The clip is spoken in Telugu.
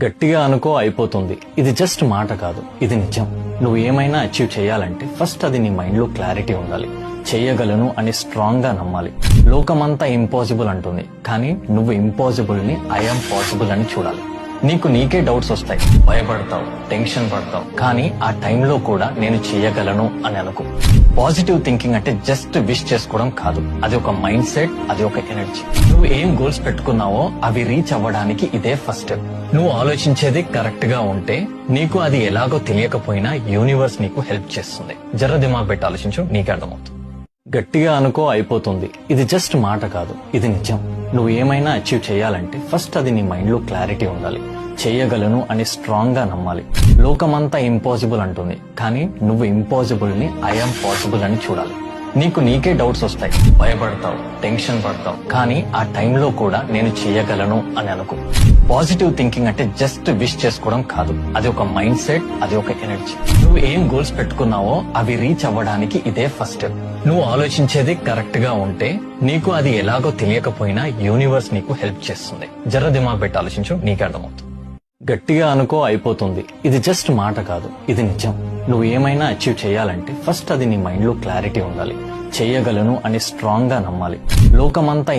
గట్టిగా అనుకో అయిపోతుంది. ఇది జస్ట్ మాట కాదు, ఇది నిజం. నువ్వు ఏమైనా అచీవ్ చేయాలంటే ఫస్ట్ అది నీ మైండ్ లో క్లారిటీ ఉండాలి. చేయగలను అని స్ట్రాంగ్ గా నమ్మాలి. లోకమంతా ఇంపాసిబుల్ అంటుంది, కానీ నువ్వు ఇంపాసిబుల్ ని ఐఎమ్ పాసిబుల్ అని చూడాలి. నీకు నీకే డౌట్స్ వస్తాయి, భయపడతావు, టెన్షన్ పడతావు, కానీ ఆ టైంలో కూడా నేను చేయగలను అని అనుకో. పాజిటివ్ థింకింగ్ అంటే జస్ట్ విష్ చేసుకోవడం కాదు, అది ఒక మైండ్ సెట్, అది ఒక ఎనర్జీ. నువ్వు ఏం గోల్స్ పెట్టుకున్నావో అవి రీచ్ అవ్వడానికి ఇదే ఫస్ట్ స్టెప్. నువ్వు ఆలోచించేది కరెక్ట్ గా ఉంటే నీకు అది ఎలాగో తెలియకపోయినా యూనివర్స్ నీకు హెల్ప్ చేస్తుంది. జర దిమాగ్ పెట్టి ఆలోచించు, నీకే అర్థమవుతుంది. గట్టిగా అనుకో అయిపోతుంది. ఇది జస్ట్ మాట కాదు, ఇది నిజం. నువ్వు ఏమైనా అచీవ్ చేయాలంటే ఫస్ట్ అది నీ మైండ్ లో క్లారిటీ ఉండాలి. చేయగలను అని స్ట్రాంగ్ గా నమ్మాలి. లోకమంతా ఇంపాసిబుల్ అంటుంది, కానీ నువ్వు ఇంపాసిబుల్ ని ఐఎమ్ పాసిబుల్ అని చూడాలి. నీకు నీకే డౌట్స్ వస్తాయి, భయపడతావు, టెన్షన్ పడతావు, కానీ ఆ టైంలో కూడా నేను చేయగలను అని అనుకో. పాజిటివ్ థింకింగ్ అంటే జస్ట్ విష్ చేసుకోవడం కాదు, అది ఒక మైండ్ సెట్, అది ఒక ఎనర్జీ. నువ్వు ఏం గోల్స్ పెట్టుకున్నావో అవి రీచ్ అవ్వడానికి ఇదే ఫస్ట్ స్టెప్. నువ్వు ఆలోచించేది కరెక్ట్ గా ఉంటే నీకు అది ఎలాగో తెలియకపోయినా యూనివర్స్ నీకు హెల్ప్ చేస్తుంది. జర దిమాగ్ పెట్టి ఆలోచించు, నీకే అర్థమవుతుంది. గట్టిగా అనుకో అయిపోతుంది. ఇది జస్ట్ మాట కాదు, ఇది నిజం. నువ్వు ఏమైనా అచీవ్ చేయాలంటే ఫస్ట్ అది నీ మైండ్ లో క్లారిటీ ఉండాలి. చేయగలను అని స్ట్రాంగ్ గా నమ్మాలి. లోకమంతా